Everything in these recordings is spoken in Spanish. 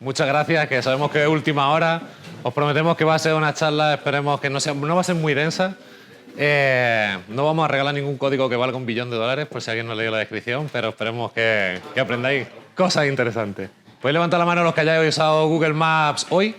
Muchas gracias, que sabemos que es última hora. Os prometemos que va a ser una charla, esperemos que no va a ser muy densa. No vamos a regalar ningún código que valga $1 billón, por si alguien no leyó la descripción, pero esperemos que aprendáis cosas interesantes. ¿Podéis levantar la mano los que hayáis usado Google Maps hoy?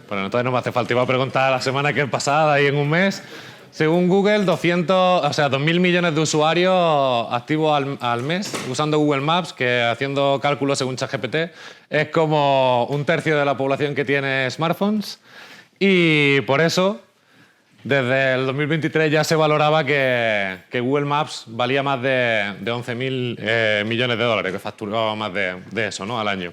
Bueno, entonces no me hace falta. Iba a preguntar la semana que es pasada y en un mes. Según Google, 2.000 millones de usuarios activos al mes usando Google Maps, que haciendo cálculos según ChatGPT es como 1/3 de la población que tiene smartphones. Y por eso, desde el 2023 ya se valoraba que Google Maps valía más de 11.000 millones de dólares, que facturaba más de eso, ¿no?, al año.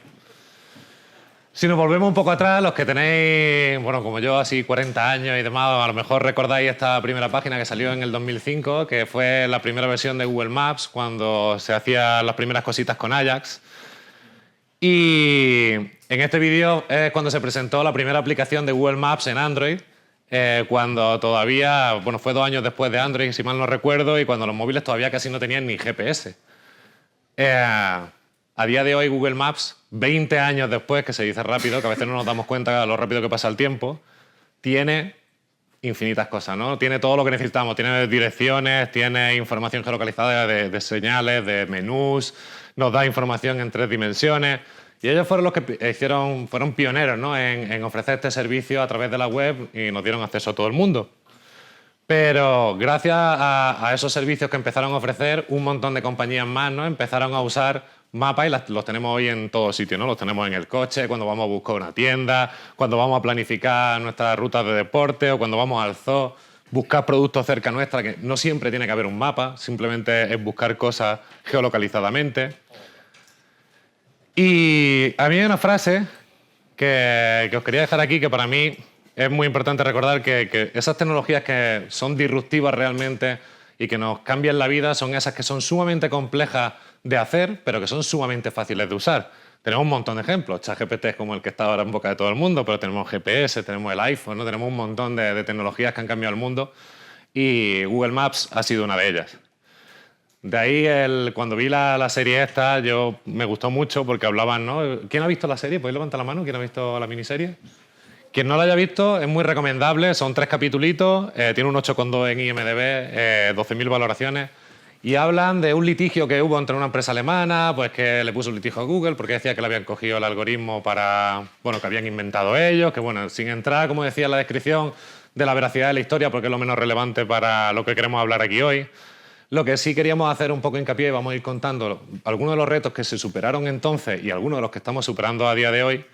Si nos volvemos un poco atrás, los que tenéis, bueno, como yo, así 40 años y demás, a lo mejor recordáis esta primera página que salió en el 2005, que fue la primera versión de Google Maps, cuando se hacían las primeras cositas con Ajax. Y en este vídeo es cuando se presentó la primera aplicación de Google Maps en Android, cuando todavía, bueno, fue 2 años después de Android, si mal no recuerdo, y cuando los móviles todavía casi no tenían ni GPS. A día de hoy, Google Maps, 20 años después, que se dice rápido, que a veces no nos damos cuenta de lo rápido que pasa el tiempo, tiene infinitas cosas, ¿no? Tiene todo lo que necesitamos. Tiene direcciones, tiene información geolocalizada de señales, de menús, nos da información en 3 dimensiones. Y ellos fueron los que fueron pioneros, ¿no?, en ofrecer este servicio a través de la web y nos dieron acceso a todo el mundo. Pero gracias a esos servicios que empezaron a ofrecer, un montón de compañías más, ¿no?, empezaron a usar mapas y los tenemos hoy en todos sitios, ¿no? Los tenemos en el coche, cuando vamos a buscar una tienda, cuando vamos a planificar nuestras rutas de deporte o cuando vamos al zoo, buscar productos cerca nuestra, que no siempre tiene que haber un mapa, simplemente es buscar cosas geolocalizadamente. Y a mí hay una frase que os quería dejar aquí, que para mí es muy importante recordar que esas tecnologías que son disruptivas realmente y que nos cambian la vida son esas que son sumamente complejas de hacer, pero que son sumamente fáciles de usar. Tenemos un montón de ejemplos. ChatGPT es como el que está ahora en boca de todo el mundo, pero tenemos GPS, tenemos el iPhone, ¿no? Tenemos un montón de tecnologías que han cambiado el mundo y Google Maps ha sido una de ellas. De ahí, cuando vi la serie esta, me gustó mucho porque hablaban, ¿no? ¿Quién ha visto la serie? ¿Podéis levantar la mano? ¿Quién ha visto la miniserie? Quien no la haya visto, es muy recomendable. Son 3 capitulitos, tiene un 8,2 en IMDb, 12.000 valoraciones. Y hablan de un litigio que hubo entre una empresa alemana, pues que le puso un litigio a Google porque decía que le habían cogido el algoritmo que habían inventado ellos, que bueno, sin entrar, como decía en la descripción, de la veracidad de la historia, porque es lo menos relevante para lo que queremos hablar aquí hoy. Lo que sí queríamos hacer un poco hincapié, y vamos a ir contando algunos de los retos que se superaron entonces y algunos de los que estamos superando a día de hoy,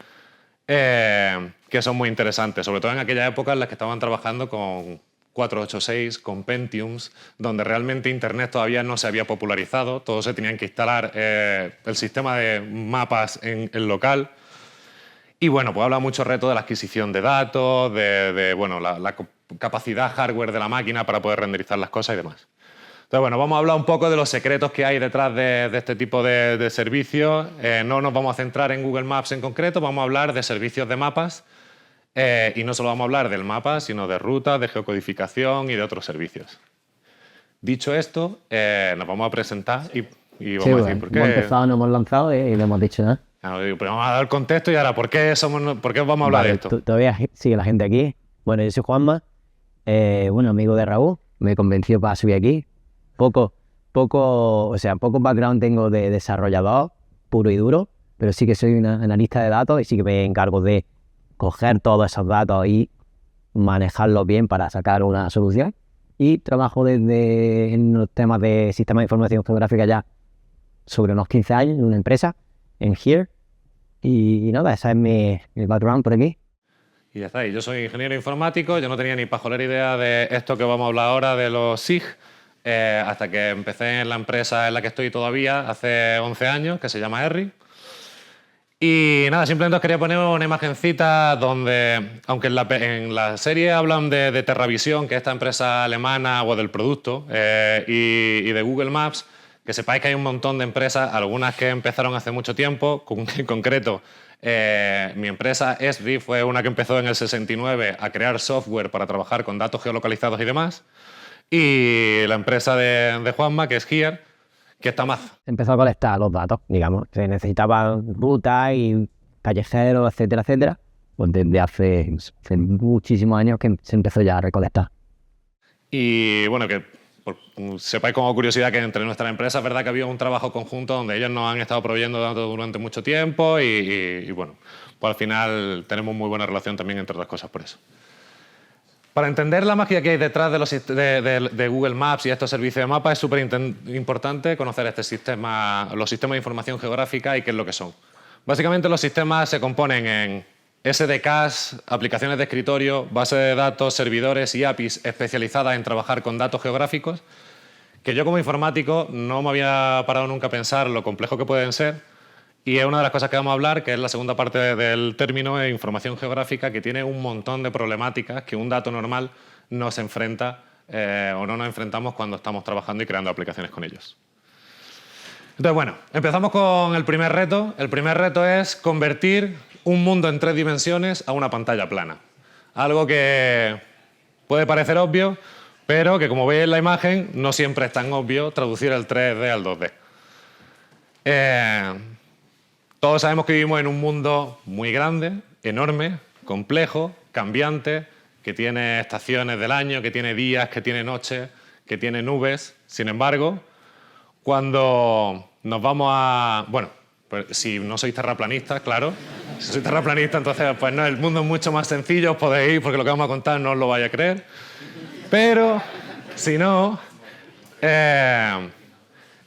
que son muy interesantes, sobre todo en aquella época en las que estaban trabajando con 486, con Pentiums, donde realmente Internet todavía no se había popularizado, todos se tenían que instalar el sistema de mapas en el local. Y bueno, pues habla mucho reto de la adquisición de datos, la capacidad hardware de la máquina para poder renderizar las cosas y demás. Entonces, bueno, vamos a hablar un poco de los secretos que hay detrás de este tipo de servicios. No nos vamos a centrar en Google Maps en concreto, vamos a hablar de servicios de mapas. Y no solo vamos a hablar del mapa, sino de rutas, de geocodificación y de otros servicios. Dicho esto, nos vamos a presentar y vamos a decir por qué. Hemos empezado, nos hemos lanzado y le hemos dicho nada. Pero vamos a dar contexto y ahora, ¿por qué vamos a hablar de esto? Todavía sigue la gente aquí. Bueno, yo soy Juanma, amigo de Raúl, me convenció para subir aquí. Poco background tengo de desarrollador puro y duro, pero sí que soy un analista de datos y sí que me encargo de coger todos esos datos y manejarlos bien para sacar una solución. Y trabajo en los temas de sistemas de información geográfica ya sobre unos 15 años en una empresa, en Here. Y nada, ese es mi background por aquí. Y ya está. Y yo soy ingeniero informático, yo no tenía ni pajolera idea de esto que vamos a hablar ahora, de los SIG, hasta que empecé en la empresa en la que estoy todavía hace 11 años, que se llama Erri. Y nada, simplemente os quería poner una imagencita donde, aunque en la serie hablan de TerraVision, que es esta empresa alemana, o del producto, y de Google Maps, que sepáis que hay un montón de empresas, algunas que empezaron hace mucho tiempo, en concreto, mi empresa Esri fue una que empezó en el 69 a crear software para trabajar con datos geolocalizados y demás, y la empresa de Juanma, que es Here, ¿Qué está más? Empezó a colectar los datos, digamos. Se necesitaban rutas y callejeros, etcétera, etcétera. Pues desde hace muchísimos años que se empezó ya a recolectar. Y bueno, que sepáis como curiosidad que entre nuestras empresas es verdad que había un trabajo conjunto donde ellos nos han estado proveyendo datos durante mucho tiempo y bueno, pues al final tenemos muy buena relación también entre otras cosas por eso. Para entender la magia que hay detrás de Google Maps y estos servicios de mapas es súper importante conocer los sistemas de información geográfica y qué es lo que son. Básicamente los sistemas se componen en SDKs, aplicaciones de escritorio, bases de datos, servidores y APIs especializadas en trabajar con datos geográficos, que yo como informático no me había parado nunca a pensar lo complejo que pueden ser. Y es una de las cosas que vamos a hablar, que es la segunda parte del término de información geográfica, que tiene un montón de problemáticas que un dato normal no se enfrenta o no nos enfrentamos cuando estamos trabajando y creando aplicaciones con ellos. Entonces, bueno, empezamos con el primer reto. El primer reto es convertir un mundo en 3 dimensiones a una pantalla plana. Algo que puede parecer obvio, pero que como veis en la imagen, no siempre es tan obvio traducir el 3D al 2D. Todos sabemos que vivimos en un mundo muy grande, enorme, complejo, cambiante, que tiene estaciones del año, que tiene días, que tiene noches, que tiene nubes. Sin embargo, cuando nos vamos a... Bueno, pues si no sois terraplanistas, claro. Si sois terraplanistas, entonces pues no, el mundo es mucho más sencillo, os podéis ir porque lo que vamos a contar no os lo vais a creer. Pero, si no...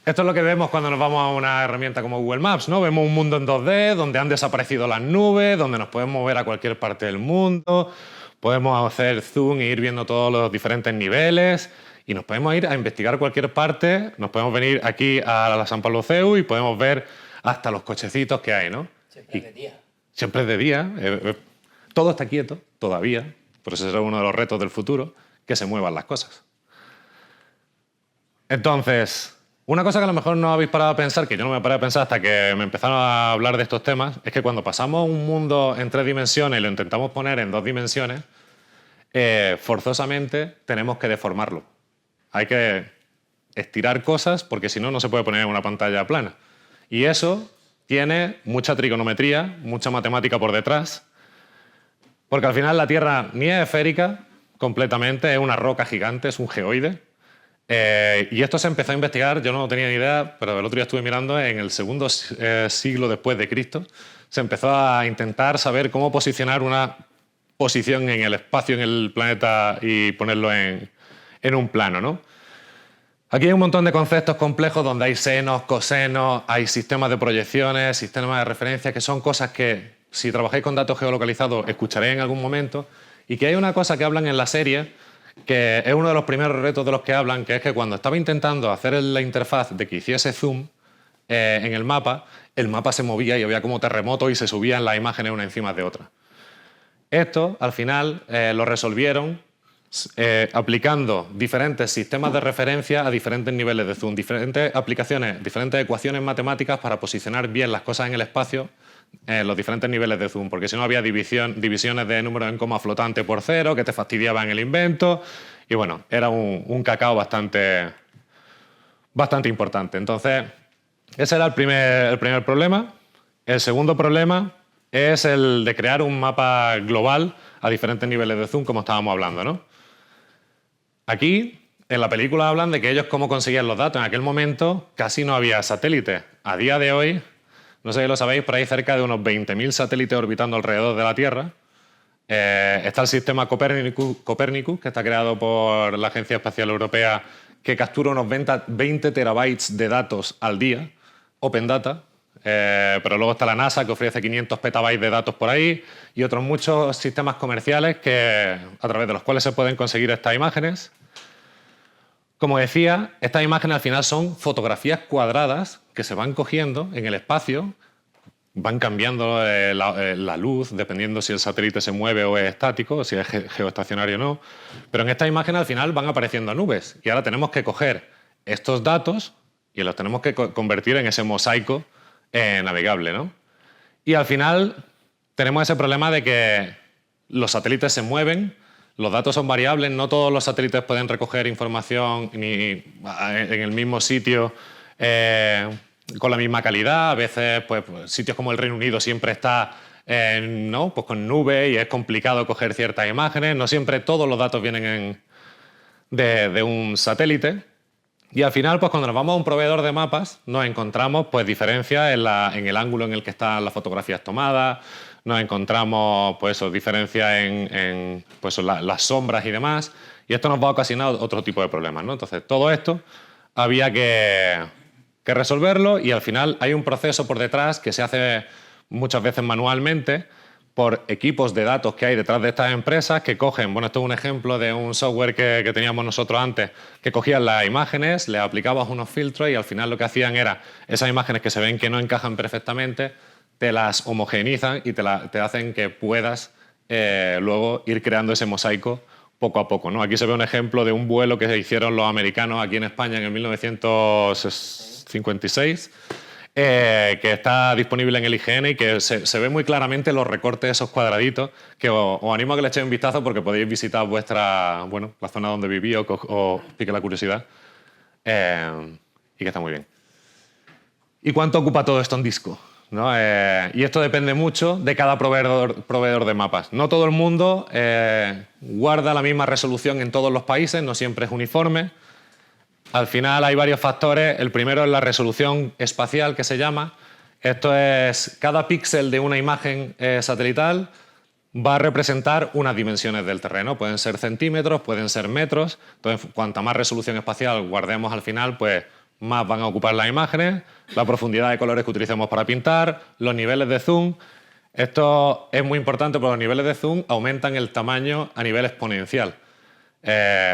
esto es lo que vemos cuando nos vamos a una herramienta como Google Maps, ¿no? Vemos un mundo en 2D, donde han desaparecido las nubes, donde nos podemos mover a cualquier parte del mundo, podemos hacer zoom e ir viendo todos los diferentes niveles y nos podemos ir a investigar cualquier parte, nos podemos venir aquí a la San Pablo CEU y podemos ver hasta los cochecitos que hay, ¿no? Siempre es de día. Siempre es de día. Todo está quieto, todavía. Por eso será uno de los retos del futuro, que se muevan las cosas. Entonces... Una cosa que a lo mejor no habéis parado a pensar, que yo no me paré a pensar hasta que me empezaron a hablar de estos temas, es que cuando pasamos un mundo en 3 dimensiones y lo intentamos poner en 2 dimensiones, forzosamente tenemos que deformarlo. Hay que estirar cosas porque si no, no se puede poner en una pantalla plana. Y eso tiene mucha trigonometría, mucha matemática por detrás, porque al final la Tierra ni es esférica completamente, es una roca gigante, es un geoide. Y esto se empezó a investigar, yo no tenía ni idea, pero el otro día estuve mirando, en el segundo siglo después de Cristo, se empezó a intentar saber cómo posicionar una posición en el espacio, en el planeta y ponerlo en un plano, ¿no? Aquí hay un montón de conceptos complejos donde hay senos, cosenos, hay sistemas de proyecciones, sistemas de referencia, que son cosas que si trabajáis con datos geolocalizados escucharéis en algún momento, y que hay una cosa que hablan en la serie que es uno de los primeros retos de los que hablan, que es que cuando estaba intentando hacer la interfaz de que hiciese zoom en el mapa se movía y había como terremotos y se subían las imágenes una encima de otra. Esto, al final, lo resolvieron aplicando diferentes sistemas de referencia a diferentes niveles de zoom, diferentes aplicaciones, diferentes ecuaciones matemáticas para posicionar bien las cosas en el espacio en los diferentes niveles de zoom, porque si no había divisiones de números en coma flotante por 0 que te fastidiaban el invento y bueno, era un cacao bastante importante. Entonces, ese era el primer problema. El segundo problema es el de crear un mapa global a diferentes niveles de zoom, como estábamos hablando, ¿no? Aquí, en la película hablan de que ellos cómo conseguían los datos. En aquel momento casi no había satélites. A día de hoy, no sé si lo sabéis, pero hay cerca de unos 20.000 satélites orbitando alrededor de la Tierra. Está el sistema Copernicus, que está creado por la Agencia Espacial Europea, que captura unos 20 terabytes de datos al día, Open Data. Pero luego está la NASA, que ofrece 500 petabytes de datos por ahí, y otros muchos sistemas comerciales a través de los cuales se pueden conseguir estas imágenes. Como decía, estas imágenes al final son fotografías cuadradas que se van cogiendo en el espacio, van cambiando la luz, dependiendo si el satélite se mueve o es estático, o si es geoestacionario o no. Pero en esta imagen al final van apareciendo nubes y ahora tenemos que coger estos datos y los tenemos que convertir en ese mosaico navegable, ¿no? Y al final tenemos ese problema de que los satélites se mueven, los datos son variables, no todos los satélites pueden recoger información ni en el mismo sitio con la misma calidad. A veces, pues, sitios como el Reino Unido siempre está ¿no? Pues con nube y es complicado coger ciertas imágenes. No siempre todos los datos vienen de un satélite. Y al final, pues cuando nos vamos a un proveedor de mapas, nos encontramos pues diferencias en el ángulo en el que están las fotografías tomadas, nos encontramos pues eso, diferencias en pues, las sombras y demás, y esto nos va a ocasionar otro tipo de problemas, ¿no? Entonces, todo esto había que resolverlo y al final hay un proceso por detrás que se hace muchas veces manualmente por equipos de datos que hay detrás de estas empresas que cogen, bueno, esto es un ejemplo de un software que teníamos nosotros antes, que cogían las imágenes, le aplicabas unos filtros y al final lo que hacían era, esas imágenes que se ven que no encajan perfectamente, te las homogeneizan y te hacen que puedas luego ir creando ese mosaico poco a poco, ¿no? Aquí se ve un ejemplo de un vuelo que hicieron los americanos aquí en España en el 1956, que está disponible en el IGN y que se ve muy claramente los recortes de esos cuadraditos, que os animo a que le echéis un vistazo porque podéis visitar la zona donde viví o pique la curiosidad, y que está muy bien. ¿Y cuánto ocupa todo esto en disco? ¿No? Y esto depende mucho de cada proveedor de mapas. No todo el mundo guarda la misma resolución en todos los países, no siempre es uniforme. Al final hay varios factores. El primero es la resolución espacial, que se llama. Esto es, cada píxel de una imagen satelital va a representar unas dimensiones del terreno. Pueden ser centímetros, pueden ser metros. Entonces, cuanta más resolución espacial guardemos al final, pues más van a ocupar las imágenes, la profundidad de colores que utilicemos para pintar, los niveles de zoom. Esto es muy importante porque los niveles de zoom aumentan el tamaño a nivel exponencial.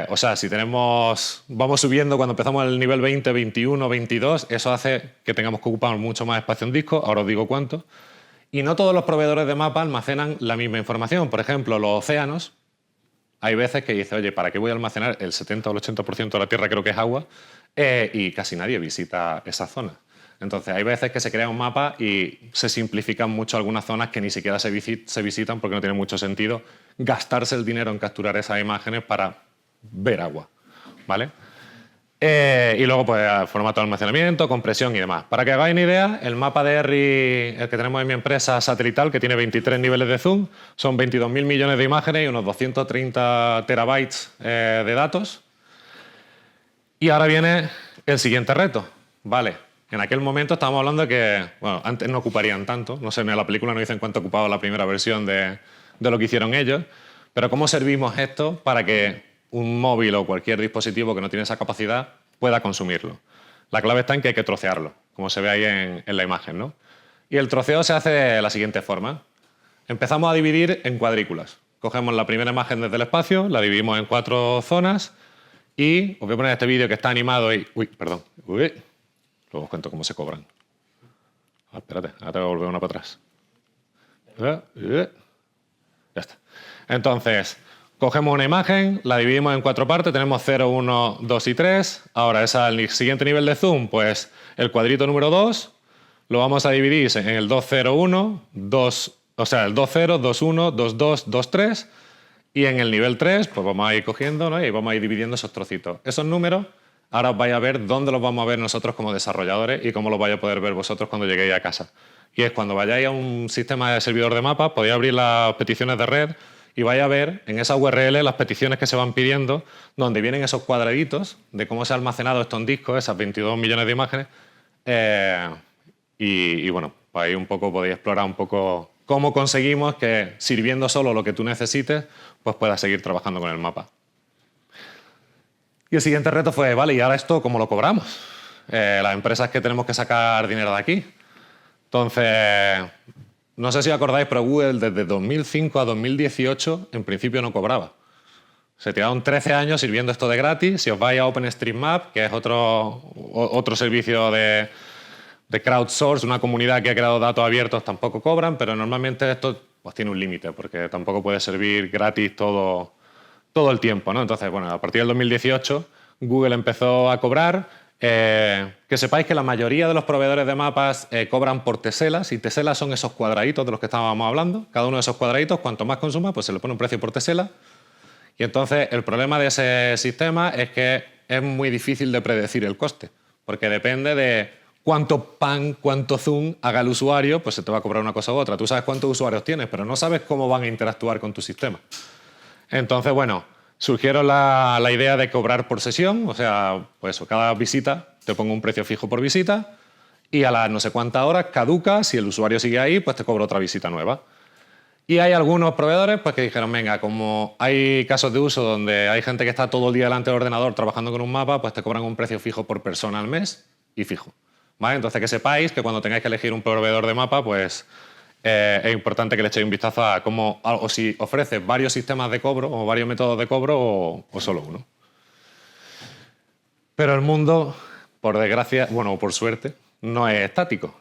O sea, si vamos subiendo, cuando empezamos el nivel 20, 21, 22, eso hace que tengamos que ocupar mucho más espacio en disco, ahora os digo cuánto. Y no todos los proveedores de mapa almacenan la misma información. Por ejemplo, los océanos, hay veces que dice, oye, ¿para qué voy a almacenar el 70 o el 80% de la Tierra, creo que es agua? Y casi nadie visita esa zona. Entonces, hay veces que se crea un mapa y se simplifican mucho algunas zonas que ni siquiera se visitan porque no tiene mucho sentido gastarse el dinero en capturar esas imágenes para ver agua, ¿vale? Y luego, pues, formato de almacenamiento, compresión y demás. Para que hagáis una idea, el mapa de ERRI, el que tenemos en mi empresa satelital, que tiene 23 niveles de zoom, son 22.000 millones de imágenes y unos 230 terabytes de datos. Y ahora viene el siguiente reto, ¿vale? En aquel momento estábamos hablando de que, bueno, antes no ocuparían tanto, no sé, en la película no dicen cuánto ocupaba la primera versión de lo que hicieron ellos, pero ¿cómo servimos esto para que un móvil o cualquier dispositivo que no tiene esa capacidad pueda consumirlo? La clave está en que hay que trocearlo, como se ve ahí en la imagen, ¿no? Y el troceo se hace de la siguiente forma. Empezamos a dividir en cuadrículas. Cogemos la primera imagen desde el espacio, la dividimos en 4 zonas y os voy a poner este vídeo que está animado y... Uy, perdón. Uy. Luego os cuento cómo se cobran. Espérate, ahora te voy a volver una para atrás. Ya está. Entonces, cogemos una imagen, la dividimos en 4 partes, tenemos 0, 1, 2 y 3. Ahora, ese es el siguiente nivel de zoom, pues el cuadrito número 2 lo vamos a dividir en el 2, 0, 1, 2, o sea, el 2, 0, 2, 1, 2, 2, 2, 3. Y en el nivel 3, pues vamos a ir cogiendo, ¿no? Y vamos a ir dividiendo esos trocitos. Esos números, ahora os vais a ver dónde los vamos a ver nosotros como desarrolladores y cómo los vais a poder ver vosotros cuando lleguéis a casa. Y es cuando vayáis a un sistema de servidor de mapas, podéis abrir las peticiones de red y vais a ver en esa URL las peticiones que se van pidiendo, donde vienen esos cuadraditos de cómo se ha almacenado esto en disco, esas 22 millones de imágenes. Y bueno, pues ahí un poco podéis explorar un poco cómo conseguimos que, sirviendo solo lo que tú necesites, pues puedas seguir trabajando con el mapa. Y el siguiente reto fue, vale, ¿y ahora esto cómo lo cobramos? Las empresas que tenemos que sacar dinero de aquí. Entonces, no sé si acordáis, pero Google desde 2005 a 2018 en principio no cobraba. Se tiraron 13 años sirviendo esto de gratis. Si os vais a OpenStreetMap, que es otro servicio de crowdsource, una comunidad que ha creado datos abiertos, tampoco cobran, pero normalmente esto pues, tiene un límite, porque tampoco puede servir gratis todo el tiempo, ¿no? Entonces, bueno, a partir del 2018 Google empezó a cobrar. Que sepáis que la mayoría de los proveedores de mapas cobran por teselas, y teselas son esos cuadraditos de los que estábamos hablando. Cada uno de esos cuadraditos, cuanto más consuma, pues se le pone un precio por tesela. Y entonces el problema de ese sistema es que es muy difícil de predecir el coste, porque depende de cuánto pan, cuánto zoom haga el usuario, pues se te va a cobrar una cosa u otra. Tú sabes cuántos usuarios tienes, pero no sabes cómo van a interactuar con tu sistema. Entonces, bueno, surgieron la idea de cobrar por sesión, o sea, pues cada visita te pongo un precio fijo por visita y a las no sé cuántas horas caduca, si el usuario sigue ahí, pues te cobro otra visita nueva. Y hay algunos proveedores pues, que dijeron, venga, como hay casos de uso donde hay gente que está todo el día delante del ordenador trabajando con un mapa, pues te cobran un precio fijo por persona al mes y fijo. ¿Vale? Entonces que sepáis que cuando tengáis que elegir un proveedor de mapa, pues es importante que le echéis un vistazo a cómo, o si ofrece varios sistemas de cobro o varios métodos de cobro o solo uno. Pero el mundo, por desgracia, bueno, o por suerte, no es estático.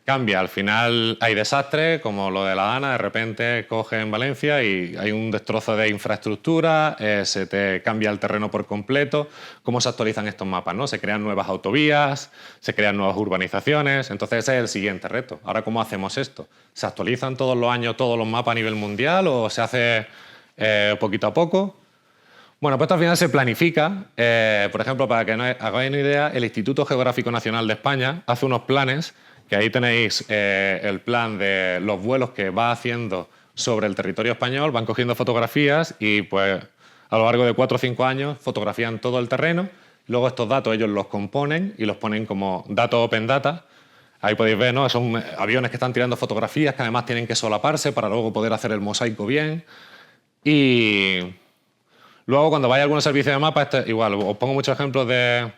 Cambia. Al final hay desastres, como lo de la Dana, de repente coge en Valencia y hay un destrozo de infraestructura, se te cambia el terreno por completo. ¿Cómo se actualizan estos mapas, no? Se crean nuevas autovías, se crean nuevas urbanizaciones. Entonces ese es el siguiente reto. Ahora, ¿cómo hacemos esto? ¿Se actualizan todos los años todos los mapas a nivel mundial o se hace poquito a poco? Bueno, pues esto al final se planifica. Por ejemplo, para que no hagáis una idea, el Instituto Geográfico Nacional de España hace unos planes, que ahí tenéis el plan de los vuelos que va haciendo sobre el territorio español, van cogiendo fotografías y pues a lo largo de 4 o 5 años fotografían todo el terreno. Luego estos datos ellos los componen y los ponen como datos open data. Ahí podéis ver, ¿no? Son aviones que están tirando fotografías que además tienen que solaparse para luego poder hacer el mosaico bien. Y luego, cuando vaya a algún servicio de mapa, igual, os pongo muchos ejemplos de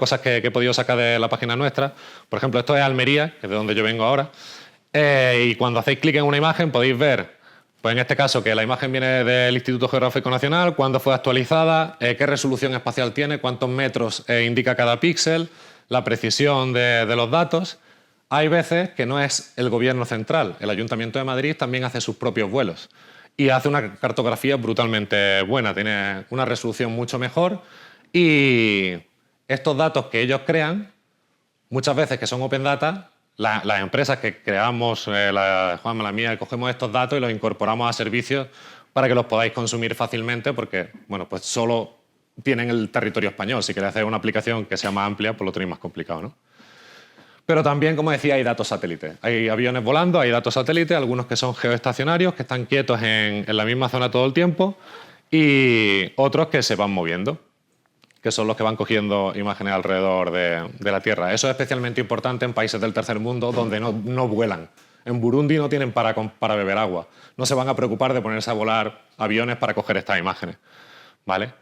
cosas que he podido sacar de la página nuestra. Por ejemplo, esto es Almería, que es de donde yo vengo ahora. Y cuando hacéis clic en una imagen podéis ver, pues en este caso, que la imagen viene del Instituto Geográfico Nacional, cuándo fue actualizada, qué resolución espacial tiene, cuántos metros indica cada píxel, la precisión de los datos. Hay veces que no es el gobierno central. El Ayuntamiento de Madrid también hace sus propios vuelos. Y hace una cartografía brutalmente buena, tiene una resolución mucho mejor y estos datos que ellos crean, muchas veces que son open data, las empresas que creamos, Juanma, la mía, cogemos estos datos y los incorporamos a servicios para que los podáis consumir fácilmente porque, bueno, pues solo tienen el territorio español. Si queréis hacer una aplicación que sea más amplia, pues lo tenéis más complicado, ¿no? Pero también, como decía, hay datos satélites. Hay aviones volando, hay datos satélites, algunos que son geoestacionarios, que están quietos en la misma zona todo el tiempo, y otros que se van moviendo, que son los que van cogiendo imágenes alrededor de la Tierra. Eso es especialmente importante en países del tercer mundo donde no vuelan. En Burundi no tienen para beber agua. No se van a preocupar de ponerse a volar aviones para coger estas imágenes, ¿vale?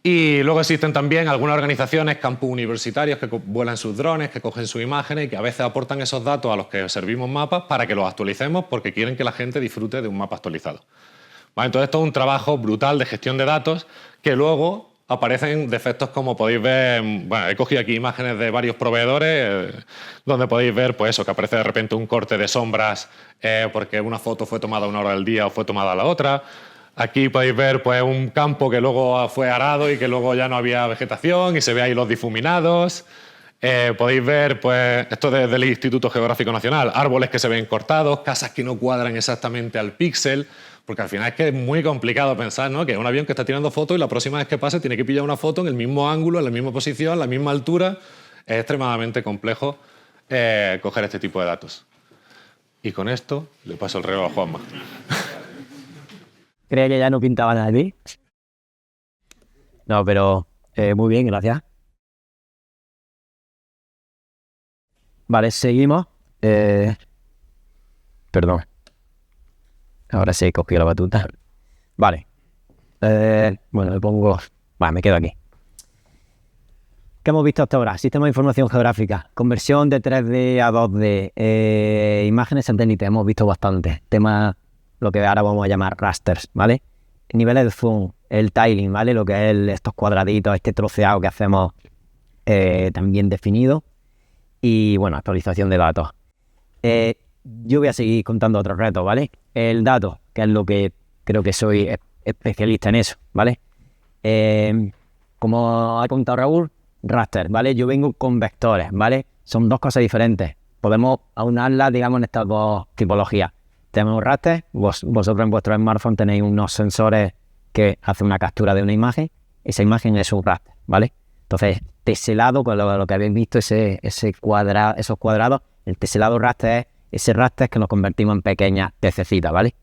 Y luego existen también algunas organizaciones, campus universitarios, que vuelan sus drones, que cogen sus imágenes y que a veces aportan esos datos a los que servimos mapas para que los actualicemos porque quieren que la gente disfrute de un mapa actualizado. ¿Vale? Entonces esto es un trabajo brutal de gestión de datos que luego aparecen defectos como podéis ver. Bueno, he cogido aquí imágenes de varios proveedores donde podéis ver pues eso, que aparece de repente un corte de sombras porque una foto fue tomada a una hora del día o fue tomada a la otra. Aquí podéis ver pues, un campo que luego fue arado y que luego ya no había vegetación y se ve ahí los difuminados. Podéis ver, pues, esto desde el Instituto Geográfico Nacional, árboles que se ven cortados, casas que no cuadran exactamente al píxel, porque al final es que es muy complicado pensar, ¿no? Que es un avión que está tirando fotos y la próxima vez que pase tiene que pillar una foto en el mismo ángulo, en la misma posición, en la misma altura. Es extremadamente complejo coger este tipo de datos. Y con esto le paso el relevo a Juanma. Creía que ya no pintaba nada de ti. No, pero muy bien, gracias. Vale, seguimos. Perdón. Ahora sí he cogido la batuta. Vale. Bueno, me pongo... Vale, me quedo aquí. ¿Qué hemos visto hasta ahora? Sistema de información geográfica. Conversión de 3D a 2D. Imágenes satélites. Hemos visto bastante. Tema... lo que ahora vamos a llamar rasters, ¿vale? Niveles de zoom, el tiling, ¿vale? Lo que es estos cuadraditos, este troceado que hacemos también definido. Y, bueno, actualización de datos. Yo voy a seguir contando otros retos, ¿vale? El dato, que es lo que creo que soy especialista en eso, ¿vale? Como ha contado Raúl, raster, ¿vale? Yo vengo con vectores, ¿vale? Son dos cosas diferentes. Podemos aunarlas, digamos, en estas dos tipologías. Tenemos raster, vosotros en vuestro smartphone tenéis unos sensores que hacen una captura de una imagen, esa imagen es un raster, ¿vale? Entonces, teselado, con lo que habéis visto, esos cuadrados, el teselado raster es ese raster que nos convertimos en pequeñas pececitas, ¿vale?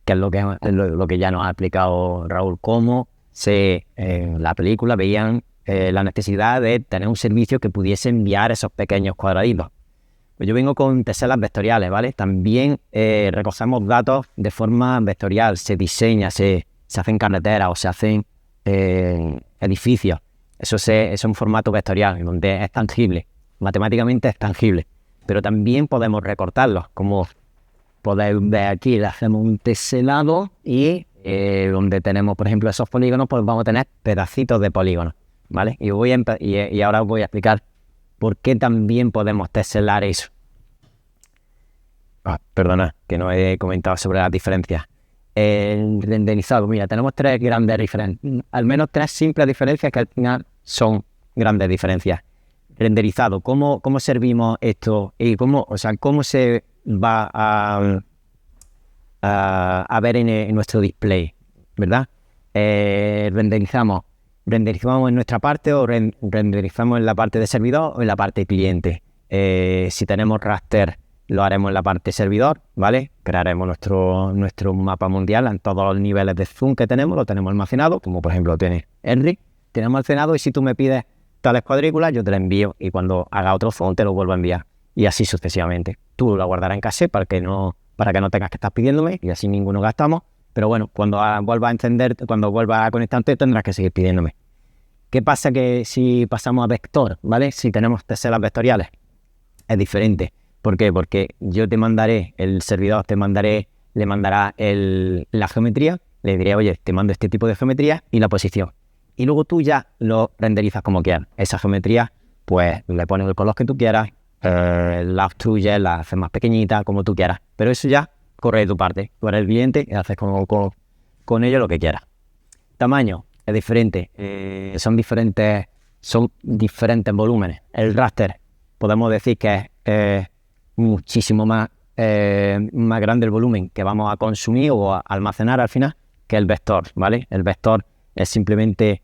Que es lo que ya nos ha explicado Raúl, cómo en la película veían la necesidad de tener un servicio que pudiese enviar esos pequeños cuadraditos. Pues yo vengo con teselas vectoriales, ¿vale? También recogemos datos de forma vectorial, se diseña, se hacen carreteras o se hacen edificios. Eso es un formato vectorial, donde es tangible, matemáticamente es tangible, pero también podemos recortarlos, como podéis ver aquí, le hacemos un teselado y donde tenemos, por ejemplo, esos polígonos, pues vamos a tener pedacitos de polígonos, ¿vale? Y ahora os voy a explicar por qué también podemos teselar eso. Perdona, que no he comentado sobre las diferencias. El renderizado, mira, tenemos tres grandes diferencias, al menos tres simples diferencias que al final son grandes diferencias. Renderizado, ¿cómo servimos esto? Y cómo se va a ver en nuestro display, ¿verdad? Renderizamos en nuestra parte o renderizamos en la parte de servidor o en la parte cliente. Si tenemos raster, lo haremos en la parte servidor, ¿vale? Crearemos nuestro mapa mundial en todos los niveles de zoom que tenemos, lo tenemos almacenado, como por ejemplo tiene Henry, tiene almacenado, y si tú me pides tales cuadrículas, yo te las envío y cuando haga otro zoom te lo vuelvo a enviar, y así sucesivamente. Tú lo guardarás en caché para que no tengas que estar pidiéndome y así ninguno gastamos, pero bueno, cuando vuelva a encender, cuando vuelva a conectarte tendrás que seguir pidiéndome. ¿Qué pasa que si pasamos a vector, ¿vale? Si tenemos teselas vectoriales, es diferente. ¿Por qué? Porque yo te mandaré, el servidor le mandará la geometría, le diré, oye, te mando este tipo de geometría y la posición. Y luego tú ya lo renderizas como quieras. Esa geometría, pues le pones el color que tú quieras, la obstruyes, la haces más pequeñita, como tú quieras. Pero eso ya corre de tu parte. Tú eres el cliente y haces con ello lo que quieras. Tamaño es diferente. Son diferentes volúmenes. El raster, podemos decir que es muchísimo más grande el volumen que vamos a consumir o a almacenar al final que el vector, ¿vale? El vector es simplemente,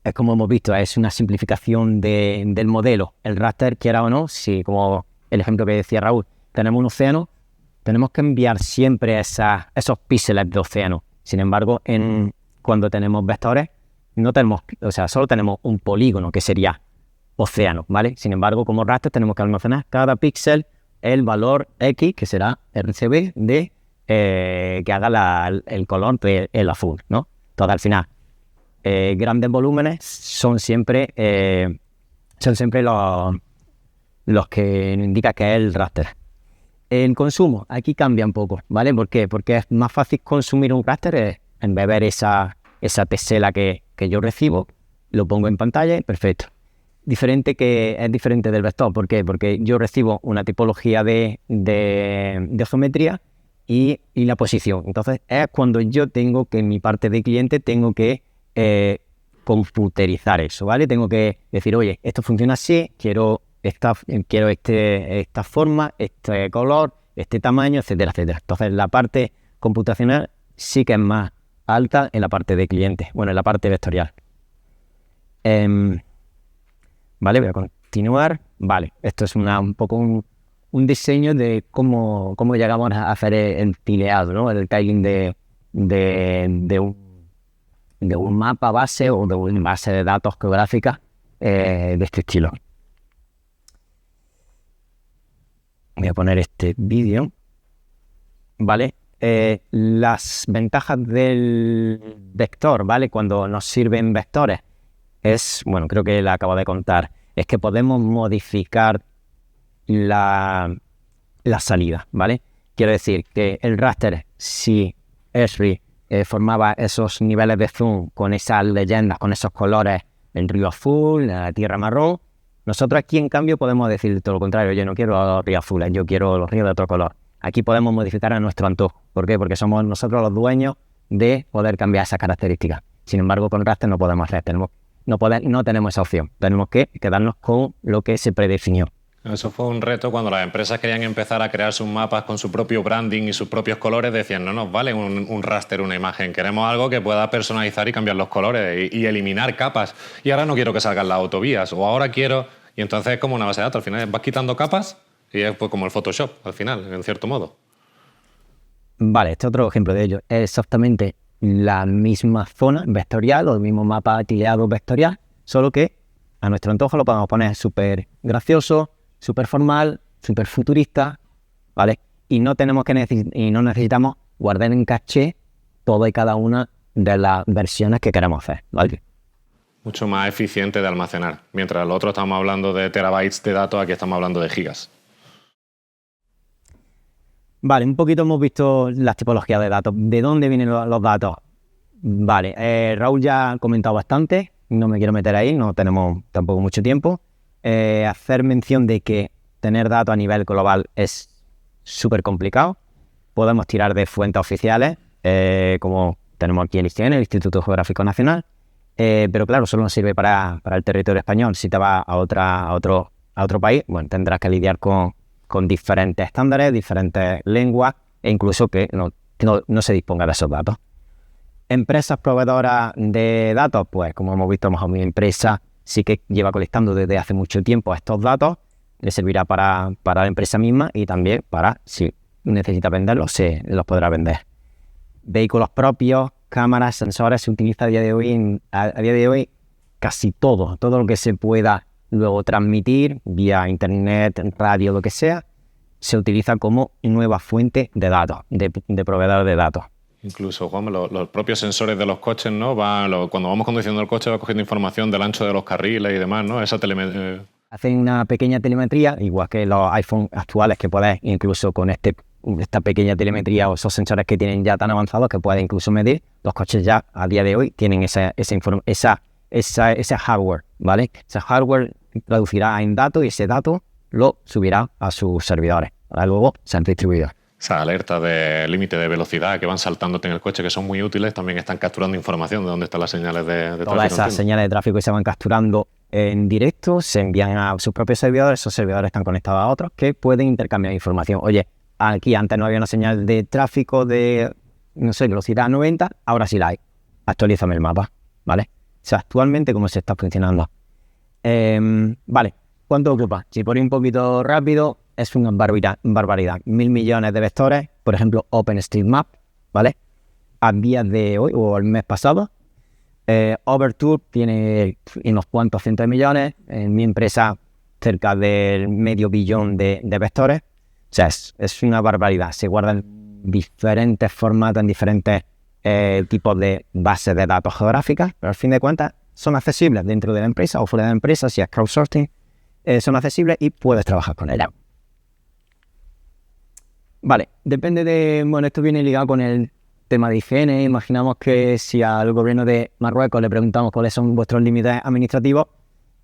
es como hemos visto, es una simplificación del modelo. El raster, quiera o no, si como el ejemplo que decía Raúl, tenemos un océano, tenemos que enviar siempre esos píxeles de océano. Sin embargo, cuando tenemos vectores, no tenemos, solo tenemos un polígono que sería océano, ¿vale? Sin embargo, como raster tenemos que almacenar cada píxel el valor X, que será RGB, que haga el color del azul, ¿no? Entonces, al final, grandes volúmenes son siempre los que nos indican que es el raster. El consumo, aquí cambia un poco, ¿vale? ¿Por qué? Porque es más fácil consumir un raster en beber esa tesela que yo recibo, lo pongo en pantalla y perfecto. Es diferente del vector. ¿Por qué? Porque yo recibo una tipología de geometría y la posición. Entonces es cuando yo tengo que en mi parte de cliente tengo que computerizar eso, ¿vale? Tengo que decir, oye, esto funciona así, quiero esta forma, este color, este tamaño, etcétera, etcétera. Entonces la parte computacional sí que es más alta en la parte de cliente, bueno, en la parte vectorial. Vale, voy a continuar. Vale, esto es un poco un diseño de cómo llegamos a hacer el tileado, ¿no? El tiling de un mapa base o de una base de datos geográfica de este estilo. Voy a poner este vídeo. Vale, las ventajas del vector, ¿vale? Cuando nos sirven vectores bueno, creo que la acabo de contar, es que podemos modificar la salida, ¿vale? Quiero decir que el raster, si Esri formaba esos niveles de zoom con esas leyendas, con esos colores, el río azul, la tierra marrón, nosotros aquí en cambio podemos decir todo lo contrario, yo no quiero los ríos azules, yo quiero los ríos de otro color. Aquí podemos modificar a nuestro antojo. ¿Por qué? Porque somos nosotros los dueños de poder cambiar esas características. Sin embargo, con raster no podemos hacer, no tenemos esa opción. Tenemos que quedarnos con lo que se predefinió. Eso fue un reto cuando las empresas querían empezar a crear sus mapas con su propio branding y sus propios colores. Decían, no nos vale un raster, una imagen. Queremos algo que pueda personalizar y cambiar los colores y eliminar capas. Y ahora no quiero que salgan las autovías. O ahora quiero... Y entonces es como una base de datos. Al final vas quitando capas y es pues como el Photoshop, al final, en cierto modo. Vale, este otro ejemplo de ello es exactamente la misma zona vectorial o el mismo mapa tileado vectorial, solo que a nuestro antojo lo podemos poner súper gracioso, súper formal, súper futurista, ¿vale? Y no necesitamos guardar en caché toda y cada una de las versiones que queremos hacer, ¿vale? Mucho más eficiente de almacenar. Mientras lo otro estamos hablando de terabytes de datos, aquí estamos hablando de gigas. Vale, un poquito hemos visto las tipologías de datos. ¿De dónde vienen los datos? Vale, Raúl ya ha comentado bastante, no me quiero meter ahí, no tenemos tampoco mucho tiempo. Hacer mención de que tener datos a nivel global es súper complicado. Podemos tirar de fuentes oficiales, como tenemos aquí el IGN, el Instituto Geográfico Nacional, pero claro, solo nos sirve para el territorio español. Si te vas a otro país, bueno, tendrás que lidiar con diferentes estándares, diferentes lenguas e incluso que no se disponga de esos datos. Empresas proveedoras de datos, pues como hemos visto, mi empresa sí que lleva colectando desde hace mucho tiempo estos datos, le servirá para la empresa misma y también para, si necesita venderlos, los podrá vender. Vehículos propios, cámaras, sensores, se utiliza a día de hoy casi todo lo que se pueda luego transmitir vía internet, radio, lo que sea, se utiliza como nueva fuente de datos, de proveedor de datos. Incluso, Juan, los propios sensores de los coches, ¿no? Cuando vamos conduciendo el coche va cogiendo información del ancho de los carriles y demás, ¿no? Hacen una pequeña telemetría, igual que los iPhone actuales, que puedes incluso con esta pequeña telemetría o esos sensores que tienen ya tan avanzados que puedes incluso medir. Los coches ya a día de hoy tienen ese hardware, ¿vale? Ese hardware traducirá en datos y ese dato lo subirá a sus servidores para luego ser distribuido. Esas alertas de límite de velocidad que van saltándote en el coche, que son muy útiles, también están capturando información de dónde están las señales de tráfico. Todas esas señales de tráfico que se van capturando en directo se envían a sus propios servidores. Esos servidores están conectados a otros que pueden intercambiar información. Oye, aquí antes no había una señal de tráfico de, no sé, velocidad 90, ahora sí la hay. Actualízame el mapa, ¿vale? O sea, actualmente cómo se está funcionando. Vale, ¿cuánto ocupa? Si por ir un poquito rápido, es una barbaridad. 1.000 millones de vectores, por ejemplo, OpenStreetMap, ¿vale? A día de hoy, o el mes pasado, Overture tiene unos cuantos cientos de millones, en mi empresa cerca del medio billón de vectores. O sea, es una barbaridad. Se guardan diferentes formatos, en diferentes tipos de bases de datos geográficas, pero al fin de cuentas son accesibles dentro de la empresa o fuera de la empresa, si es crowdsourcing, son accesibles y puedes trabajar con ellas. Vale, depende de... Bueno, esto viene ligado con el tema de higiene. Imaginamos que si al gobierno de Marruecos le preguntamos cuáles son vuestros límites administrativos,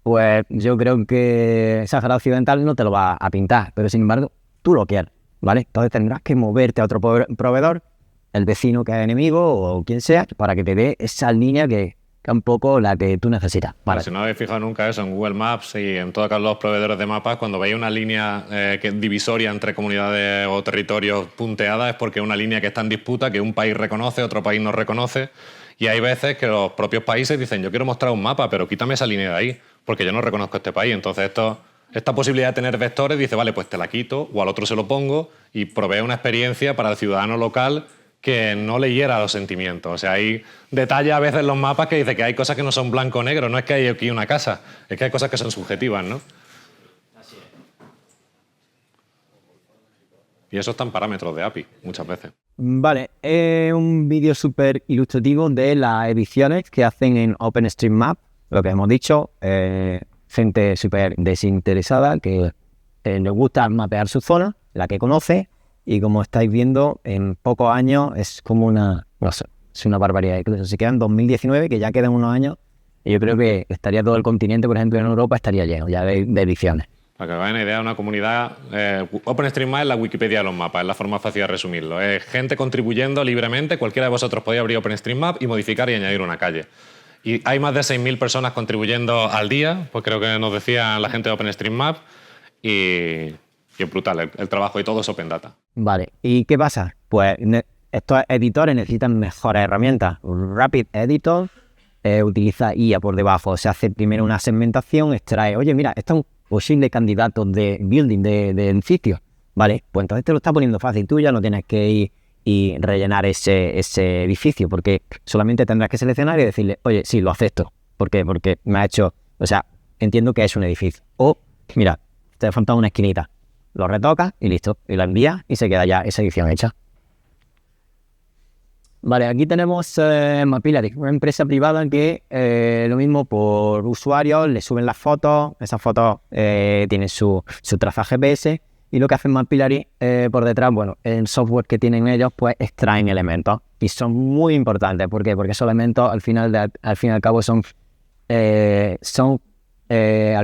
pues yo creo que Sáhara Occidental no te lo va a pintar, pero sin embargo, tú lo quieres, ¿vale? Entonces tendrás que moverte a otro proveedor, el vecino que es enemigo o quien sea, para que te dé esa línea que un poco la que tú necesitas. Vale. Si no habéis fijado nunca eso en Google Maps y en todos los proveedores de mapas, cuando veis una línea divisoria entre comunidades o territorios punteada, es porque es una línea que está en disputa, que un país reconoce, otro país no reconoce, y hay veces que los propios países dicen, yo quiero mostrar un mapa, pero quítame esa línea de ahí, porque yo no reconozco este país. Entonces esta posibilidad de tener vectores dice, vale, pues te la quito, o al otro se lo pongo, y provee una experiencia para el ciudadano local que no le hiera los sentimientos. O sea, hay detalles a veces en los mapas que dice que hay cosas que no son blanco o negro, no es que hay aquí una casa, es que hay cosas que son subjetivas, ¿no? Así es. Y eso está en parámetros de API, muchas veces. Vale, es un vídeo súper ilustrativo de las ediciones que hacen en OpenStreetMap, lo que hemos dicho, gente súper desinteresada que le gusta mapear su zona, la que conoce. Y como estáis viendo, en pocos años es como no sé, es una barbaridad. Incluso se quedan 2019, que ya quedan unos años, y yo creo que estaría todo el continente, por ejemplo, en Europa, estaría lleno ya de ediciones. Para que os hagáis una idea, una comunidad... OpenStreetMap es la Wikipedia de los mapas, es la forma fácil de resumirlo. Es gente contribuyendo libremente, cualquiera de vosotros podéis abrir OpenStreetMap y modificar y añadir una calle. Y hay más de 6.000 personas contribuyendo al día, pues creo que nos decía la gente de OpenStreetMap. y es brutal el trabajo y todo es Open Data. Vale, ¿y qué pasa? Pues estos editores necesitan mejores herramientas. Rapid Editor utiliza IA por debajo, se hace primero una segmentación, extrae, oye, mira, este es un posible candidato de building, de edificio, ¿vale? Pues entonces te lo está poniendo fácil, tú ya no tienes que ir y rellenar ese edificio, porque solamente tendrás que seleccionar y decirle, oye, sí, lo acepto. ¿Por qué? Porque me ha hecho, o sea, entiendo que es un edificio. O, mira, te ha faltado una esquinita, lo retocas y listo, y lo envías y se queda ya esa edición hecha. Vale, aquí tenemos Mapillary, una empresa privada que lo mismo por usuarios, le suben las fotos, esas fotos tienen su traza GPS y lo que hacen Mapillary por detrás, bueno, el software que tienen ellos pues extraen elementos y son muy importantes. ¿Por qué? Porque esos elementos al fin y al cabo son al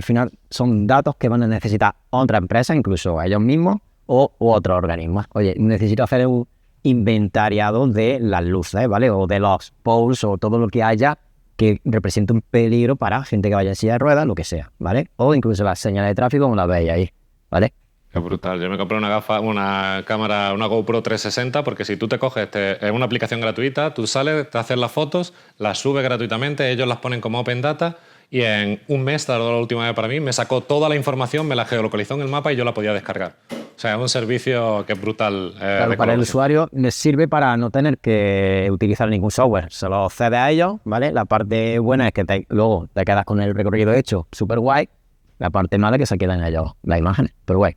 final son datos que van a necesitar otra empresa, incluso ellos mismos u otros organismos. Oye, necesito hacer un inventariado de las luces, ¿vale? O de los poles o todo lo que haya que represente un peligro para gente que vaya en silla de ruedas, lo que sea, ¿vale? O incluso las señales de tráfico como las veis ahí, ¿vale? Es brutal. Yo me compré una cámara, una GoPro 360, porque si tú te coges, es una aplicación gratuita, tú sales, te haces las fotos, las subes gratuitamente, ellos las ponen como Open Data y en un mes, tardó la última vez para mí, me sacó toda la información, me la geolocalizó en el mapa y yo la podía descargar. O sea, es un servicio que es brutal. Claro, para el usuario les sirve para no tener que utilizar ningún software. Se lo cede a ellos, ¿vale? La parte buena es que luego te quedas con el recorrido hecho, súper guay. La parte mala es que se quedan ellos las imágenes, pero guay.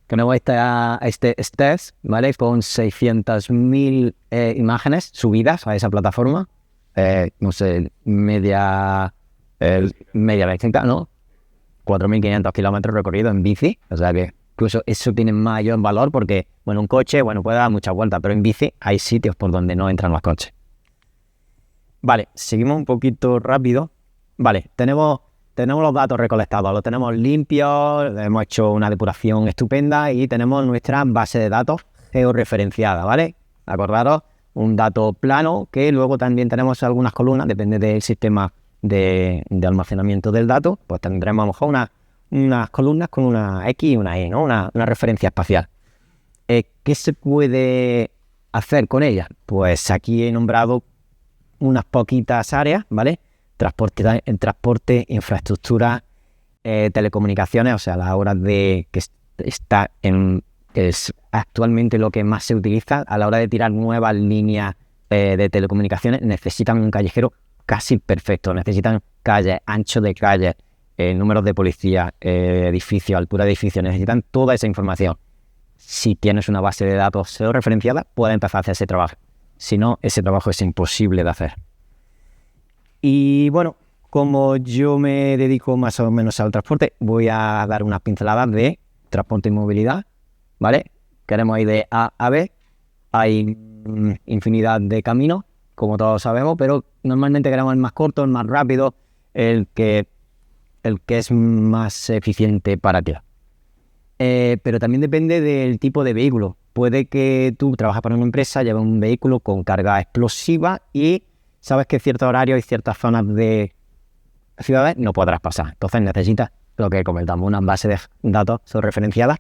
Tenemos este test, ¿vale? Con 600.000 imágenes subidas a esa plataforma. No sé, media eléctrica, ¿no? 4.500 kilómetros recorridos en bici. O sea que incluso eso tiene mayor valor porque, bueno, un coche, bueno, puede dar muchas vueltas, pero en bici hay sitios por donde no entran los coches. Vale, seguimos un poquito rápido. Vale, tenemos los datos recolectados, los tenemos limpios, hemos hecho una depuración estupenda y tenemos nuestra base de datos georreferenciada, ¿vale? Acordaros, un dato plano que luego también tenemos algunas columnas, depende del sistema de almacenamiento del dato, pues tendremos a lo mejor unas columnas con una X y una Y, ¿no? Una referencia espacial. ¿Qué se puede hacer con ellas? Pues aquí he nombrado unas poquitas áreas, ¿vale? Transporte, infraestructura, telecomunicaciones, o sea, las horas de que es actualmente lo que más se utiliza a la hora de tirar nuevas líneas de telecomunicaciones, necesitan un callejero casi perfecto, necesitan calles, ancho de calles, números de policía, edificios, altura de edificios, necesitan toda esa información. Si tienes una base de datos georreferenciada, puedes empezar a hacer ese trabajo. Si no, ese trabajo es imposible de hacer. Y bueno, como yo me dedico más o menos al transporte, voy a dar unas pinceladas de transporte y movilidad, ¿vale? Queremos ir de A a B, hay infinidad de caminos, como todos sabemos, pero normalmente queremos el más corto, el más rápido, el que es más eficiente para ti. Pero también depende del tipo de vehículo. Puede que tú trabajes para una empresa, lleves un vehículo con carga explosiva y sabes que ciertos horarios y ciertas zonas de ciudades no podrás pasar. Entonces necesitas lo que comentamos, una base de datos referenciadas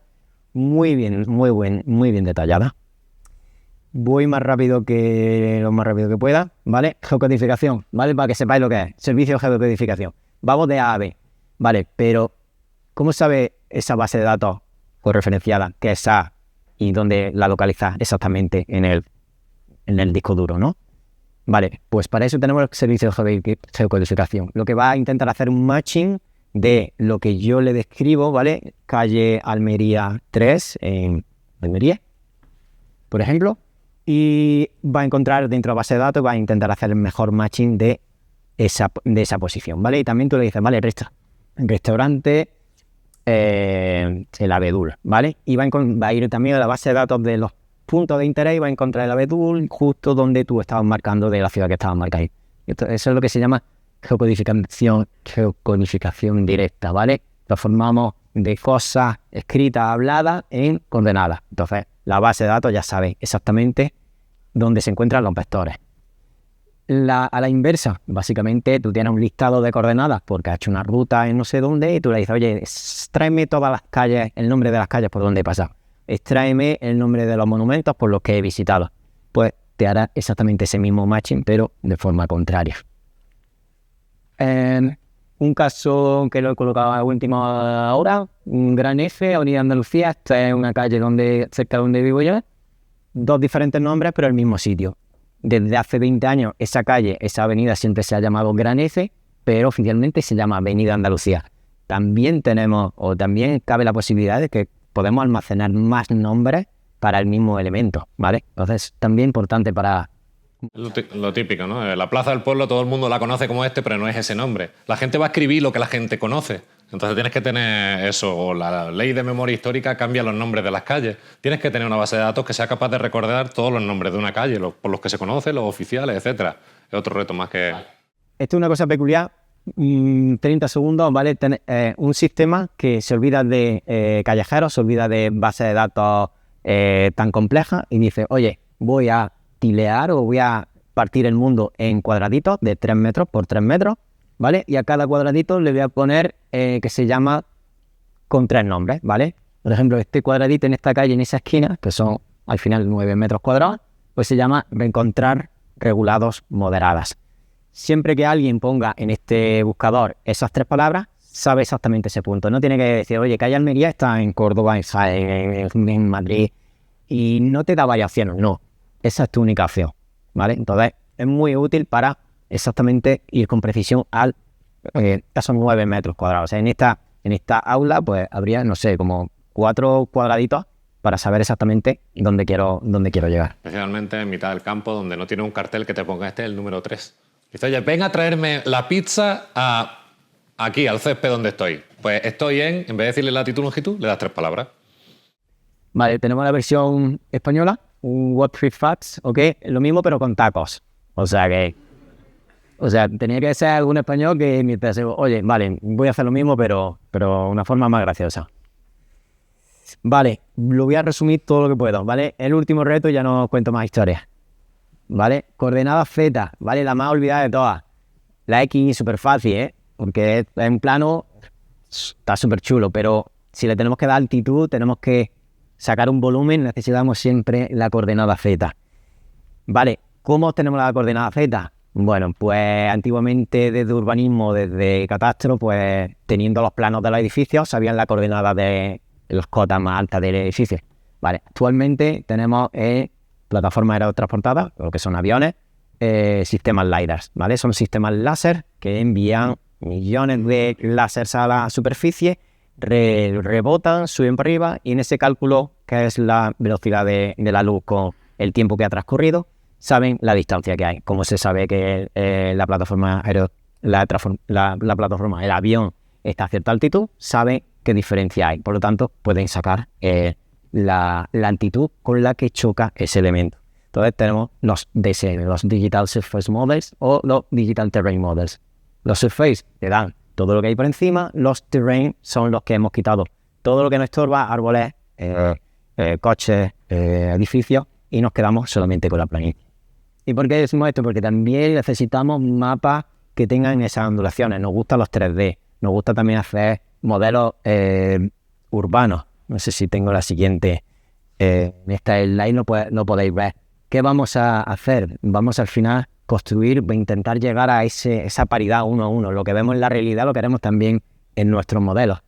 muy bien detallada. Voy lo más rápido que pueda, ¿vale? Geocodificación, ¿vale? Para que sepáis lo que es. Servicio de geocodificación. Vamos de A a B, ¿vale? Pero, ¿cómo sabe esa base de datos referenciada que es A y dónde la localiza exactamente en el disco duro, ¿no? Vale, pues para eso tenemos el servicio de geocodificación. Lo que va a intentar hacer un matching de lo que yo le describo, ¿vale? Calle Almería 3 en Almería, por ejemplo, y va a encontrar dentro de la base de datos, va a intentar hacer el mejor matching de esa posición, ¿vale? Y también tú le dices, vale, restaurante el abedul, ¿vale? Y va a ir también a la base de datos de los puntos de interés y va a encontrar el abedul justo donde tú estabas marcando de la ciudad que estabas marcando ahí. Eso es lo que se llama geocodificación directa, ¿vale? Transformamos de cosas escritas, habladas en coordenadas. Entonces, la base de datos ya sabe exactamente dónde se encuentran los vectores. A la inversa, básicamente tú tienes un listado de coordenadas porque has hecho una ruta en no sé dónde y tú le dices, oye, tráeme todas las calles, el nombre de las calles por donde he pasado. Extráeme el nombre de los monumentos por los que he visitado. Pues te hará exactamente ese mismo matching, pero de forma contraria. Un caso que lo he colocado a última hora, un Gran F, Avenida Andalucía. Esta es una calle cerca de donde vivo yo. 2 diferentes nombres, pero el mismo sitio. Desde hace 20 años esa calle, esa avenida siempre se ha llamado Gran F, pero oficialmente se llama Avenida Andalucía. También cabe la posibilidad de que podemos almacenar más nombres para el mismo elemento, ¿vale? Entonces, también importante para... Lo típico, ¿no? La plaza del pueblo todo el mundo la conoce como pero no es ese nombre. La gente va a escribir lo que la gente conoce. Entonces tienes que tener eso, o la ley de memoria histórica cambia los nombres de las calles. Tienes que tener una base de datos que sea capaz de recordar todos los nombres de una calle, por los que se conoce, los oficiales, etcétera. Es otro reto más que... Esto es una cosa peculiar, 30 segundos, ¿vale? Un sistema que se olvida de callejeros, se olvida de bases de datos tan complejas y dice, oye, voy a tilear o voy a partir el mundo en cuadraditos de 3 metros por 3 metros, ¿vale? Y a cada cuadradito le voy a poner que se llama con 3 nombres, ¿vale? Por ejemplo, este cuadradito en esta calle, en esa esquina, que son al final 9 metros cuadrados, pues se llama encontrar regulados moderadas. Siempre que alguien ponga en este buscador esas 3 palabras, sabe exactamente ese punto. No tiene que decir, oye, calle Almería está en Córdoba, en Jaén, en Madrid, y no te da variaciones, no. Esa es tu única opción, ¿vale? Entonces, es muy útil para exactamente ir con precisión al esos 9 metros cuadrados. O sea, en esta aula, pues habría, no sé, como 4 cuadraditos para saber exactamente dónde quiero llegar. Especialmente en mitad del campo, donde no tiene un cartel que te ponga este es el número 3. Dice, oye, ven a traerme la pizza aquí, al césped donde estoy. Pues estoy en vez de decirle latitud, longitud, le das 3 palabras. Vale, tenemos la versión española, un What Three Facts, ¿ok? Lo mismo, pero con tacos. O sea, tenía que ser algún español que me dice, oye, vale, voy a hacer lo mismo, pero una forma más graciosa. Vale, lo voy a resumir todo lo que puedo, ¿vale? El último reto, ya no cuento más historias, ¿vale? Coordenada Z, ¿vale? La más olvidada de todas. La X súper fácil, ¿eh? Porque en plano está súper chulo, pero si le tenemos que dar altitud, tenemos que sacar un volumen, necesitamos siempre la coordenada Z. Vale, ¿cómo tenemos la coordenada Z? Bueno, pues antiguamente desde urbanismo, desde catastro, pues teniendo los planos de los edificios, sabían la coordenada de los cotas más altas del edificio. Vale, actualmente tenemos plataformas aerotransportadas, lo que son aviones, sistemas LiDARs, ¿vale? Son sistemas láser que envían millones de láseres a la superficie, rebotan, suben para arriba y en ese cálculo, que es la velocidad de la luz con el tiempo que ha transcurrido, saben la distancia que hay. Como se sabe que la plataforma, el avión está a cierta altitud, saben qué diferencia hay. Por lo tanto, pueden sacar la altitud con la que choca ese elemento. Entonces tenemos los DSM, los Digital Surface Models o los Digital Terrain Models. Los Surface te dan todo lo que hay por encima, los Terrain son los que hemos quitado todo lo que nos estorba, árboles, coches, edificios, y nos quedamos solamente con la planicie. ¿Y por qué decimos esto? Porque también necesitamos mapas que tengan esas ondulaciones. Nos gustan los 3D, nos gusta también hacer modelos urbanos. No sé si tengo la siguiente. En esta slide lo podéis ver. ¿Qué vamos a hacer? Vamos al final construir, intentar llegar a esa paridad 1 a 1. Lo que vemos en la realidad lo queremos también en nuestros modelos.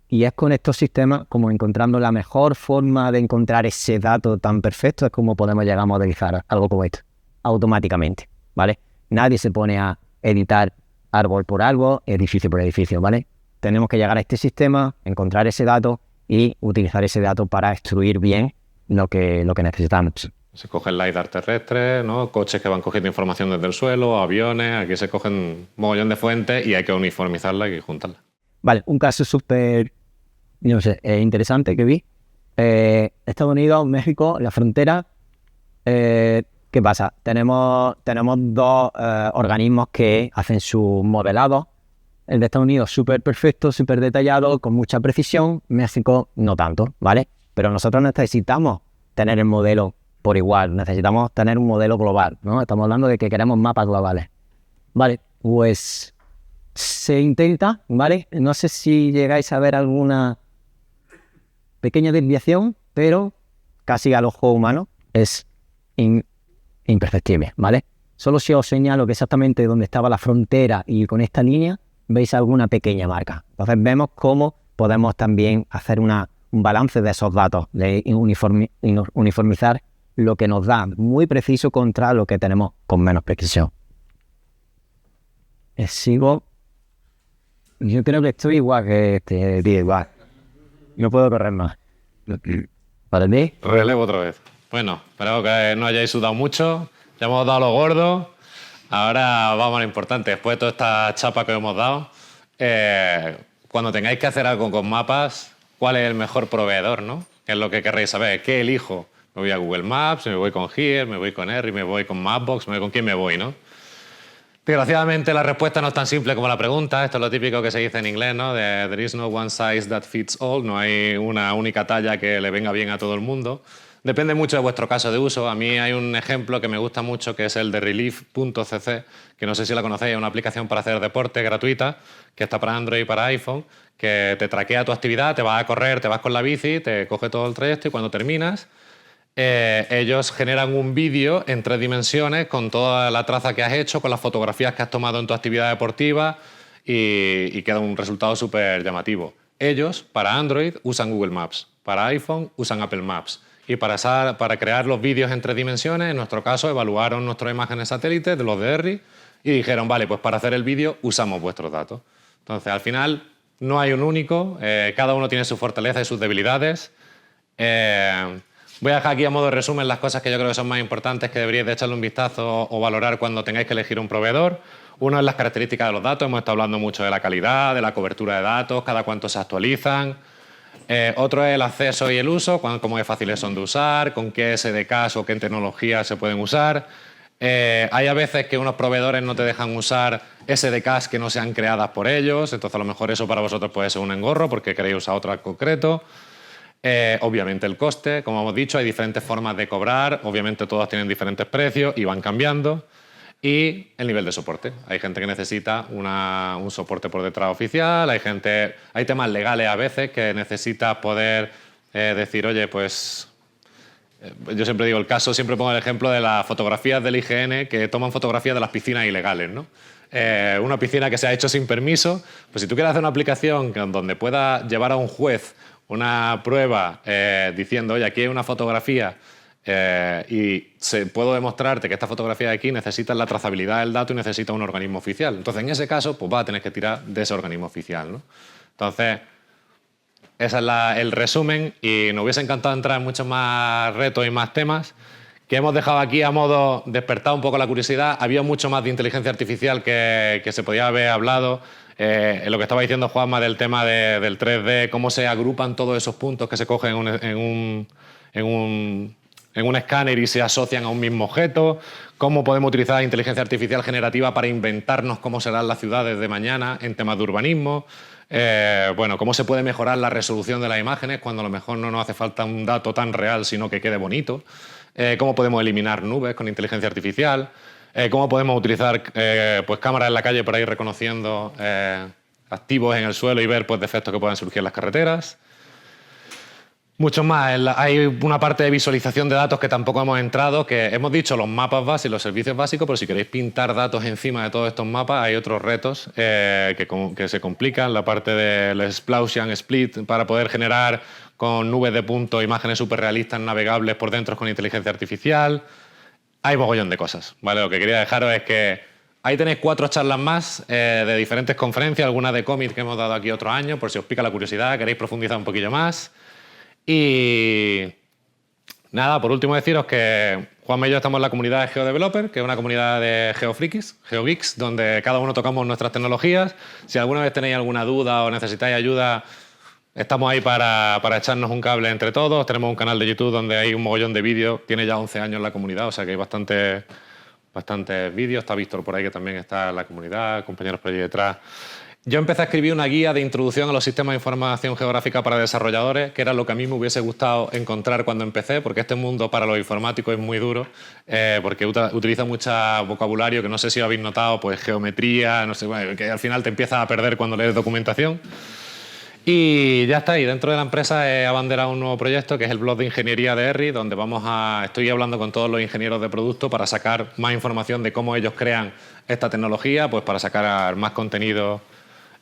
Y es con estos sistemas como encontrando la mejor forma de encontrar ese dato tan perfecto, es como podemos llegar a modelizar algo como esto, automáticamente, ¿vale? Nadie se pone a editar árbol por árbol, edificio por edificio, ¿vale? Tenemos que llegar a este sistema, encontrar ese dato y utilizar ese dato para extruir bien lo que necesitamos. Se cogen LiDAR terrestres, ¿no? Coches que van cogiendo información desde el suelo, aviones, aquí se cogen mogollón de fuentes y hay que uniformizarla y juntarla. Vale, un caso súper, no sé, interesante que vi. Estados Unidos, México, la frontera. ¿Qué pasa? Tenemos 2 organismos que hacen su modelado. El de Estados Unidos súper perfecto, súper detallado, con mucha precisión. México no tanto, ¿vale? Pero nosotros necesitamos tener el modelo por igual. Necesitamos tener un modelo global, ¿no? Estamos hablando de que queremos mapas globales. Vale, pues se intenta, ¿vale? No sé si llegáis a ver alguna pequeña desviación, pero casi al ojo humano es imperceptible, ¿vale? Solo si os señalo que exactamente donde estaba la frontera y con esta línea veis alguna pequeña marca. Entonces vemos cómo podemos también hacer un balance de esos datos, de uniformizar lo que nos da muy preciso contra lo que tenemos con menos precisión. Sigo. Yo creo que estoy igual que este día, igual. No puedo correr más. ¿Para mí? Relevo otra vez. Bueno, espero que no hayáis sudado mucho. Ya hemos dado lo gordo. Ahora vamos a lo importante. Después de toda esta chapa que hemos dado, cuando tengáis que hacer algo con mapas, ¿cuál es el mejor proveedor, no? ¿Qué es lo que querréis saber? ¿Qué elijo? ¿Me voy a Google Maps? ¿Me voy con Here? ¿Me voy con Erri? ¿Me voy con Mapbox? ¿Con quién me voy, no? Desgraciadamente la respuesta no es tan simple como la pregunta. Esto es lo típico que se dice en inglés, ¿no? De there is no one size that fits all. No hay una única talla que le venga bien a todo el mundo. Depende mucho de vuestro caso de uso. A mí hay un ejemplo que me gusta mucho que es el de Relief.cc, que no sé si la conocéis, es una aplicación para hacer deporte gratuita que está para Android y para iPhone, que te traquea tu actividad, te vas a correr, te vas con la bici, te coge todo el trayecto y cuando terminas ellos generan un vídeo en 3 dimensiones con toda la traza que has hecho, con las fotografías que has tomado en tu actividad deportiva y queda un resultado súper llamativo. Ellos, para Android, usan Google Maps, para iPhone usan Apple Maps y para crear los vídeos en 3 dimensiones, en nuestro caso, evaluaron nuestras imágenes satélites de los de Erri y dijeron, vale, pues para hacer el vídeo usamos vuestros datos. Entonces, al final, no hay un único, cada uno tiene sus fortalezas y sus debilidades. Voy a dejar aquí a modo de resumen las cosas que yo creo que son más importantes que deberíais de echarle un vistazo o valorar cuando tengáis que elegir un proveedor. Uno es las características de los datos, hemos estado hablando mucho de la calidad, de la cobertura de datos, cada cuánto se actualizan. Otro es el acceso y el uso, cómo de fáciles son de usar, con qué SDKs o qué tecnologías se pueden usar. Hay a veces que unos proveedores no te dejan usar SDKs que no sean creadas por ellos, entonces a lo mejor eso para vosotros puede ser un engorro porque queréis usar otra en concreto. Obviamente el coste, como hemos dicho, hay diferentes formas de cobrar, obviamente todas tienen diferentes precios y van cambiando. Y el nivel de soporte. Hay gente que necesita un soporte por detrás oficial, hay temas legales a veces que necesitas poder decir, oye, pues yo siempre digo el caso, siempre pongo el ejemplo de las fotografías del IGN que toman fotografías de las piscinas ilegales, ¿no? Una piscina que se ha hecho sin permiso, pues si tú quieres hacer una aplicación donde pueda llevar a un juez una prueba diciendo, oye, aquí hay una fotografía y puedo demostrarte que esta fotografía de aquí necesita la trazabilidad del dato y necesita un organismo oficial. Entonces, en ese caso, pues vas a tener que tirar de ese organismo oficial, ¿no? Entonces, ese es el resumen y nos hubiese encantado entrar en muchos más retos y más temas que hemos dejado aquí a modo despertar un poco la curiosidad. Había mucho más de inteligencia artificial que se podía haber hablado. En lo que estaba diciendo Juanma del tema del 3D, cómo se agrupan todos esos puntos que se cogen en un escáner y se asocian a un mismo objeto, cómo podemos utilizar la inteligencia artificial generativa para inventarnos cómo serán las ciudades de mañana en temas de urbanismo, bueno, cómo se puede mejorar la resolución de las imágenes cuando a lo mejor no nos hace falta un dato tan real, sino que quede bonito, cómo podemos eliminar nubes con inteligencia artificial, cómo podemos utilizar pues cámaras en la calle para ir reconociendo activos en el suelo y ver pues, defectos que puedan surgir en las carreteras. Muchos más. Hay una parte de visualización de datos que tampoco hemos entrado, que hemos dicho los mapas básicos, los servicios básicos, pero si queréis pintar datos encima de todos estos mapas, hay otros retos que se complican. La parte del Explosion Split para poder generar con nubes de puntos imágenes súper realistas navegables por dentro con inteligencia artificial. Hay mogollón de cosas, ¿vale? Lo que quería dejaros es que ahí tenéis 4 charlas más de diferentes conferencias, algunas de cómics que hemos dado aquí otro año, por si os pica la curiosidad, queréis profundizar un poquillo más. Y nada, por último deciros que Juanma y yo estamos en la comunidad de GeoDeveloper, que es una comunidad de GeoFrikis, GeoGeeks, donde cada uno tocamos nuestras tecnologías. Si alguna vez tenéis alguna duda o necesitáis ayuda, estamos ahí para echarnos un cable entre todos. Tenemos un canal de YouTube donde hay un mogollón de vídeos. Tiene ya 11 años la comunidad, o sea que hay bastantes vídeos. Está Víctor por ahí, que también está en la comunidad, compañeros por ahí detrás. yo empecé a escribir una guía de introducción a los sistemas de información geográfica para desarrolladores, que era lo que a mí me hubiese gustado encontrar cuando empecé, porque este mundo para los informáticos es muy duro, porque utiliza mucho vocabulario que no sé si habéis notado, pues geometría, no sé, bueno, que al final te empiezas a perder cuando lees documentación. Y ya está, y dentro de la empresa he abanderado un nuevo proyecto que es el blog de ingeniería de ERRI, donde estoy hablando con todos los ingenieros de producto para sacar más información de cómo ellos crean esta tecnología, pues para sacar más contenido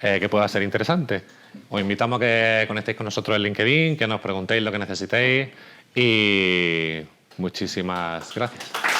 que pueda ser interesante. Os invitamos a que conectéis con nosotros en LinkedIn, que nos preguntéis lo que necesitéis y muchísimas gracias.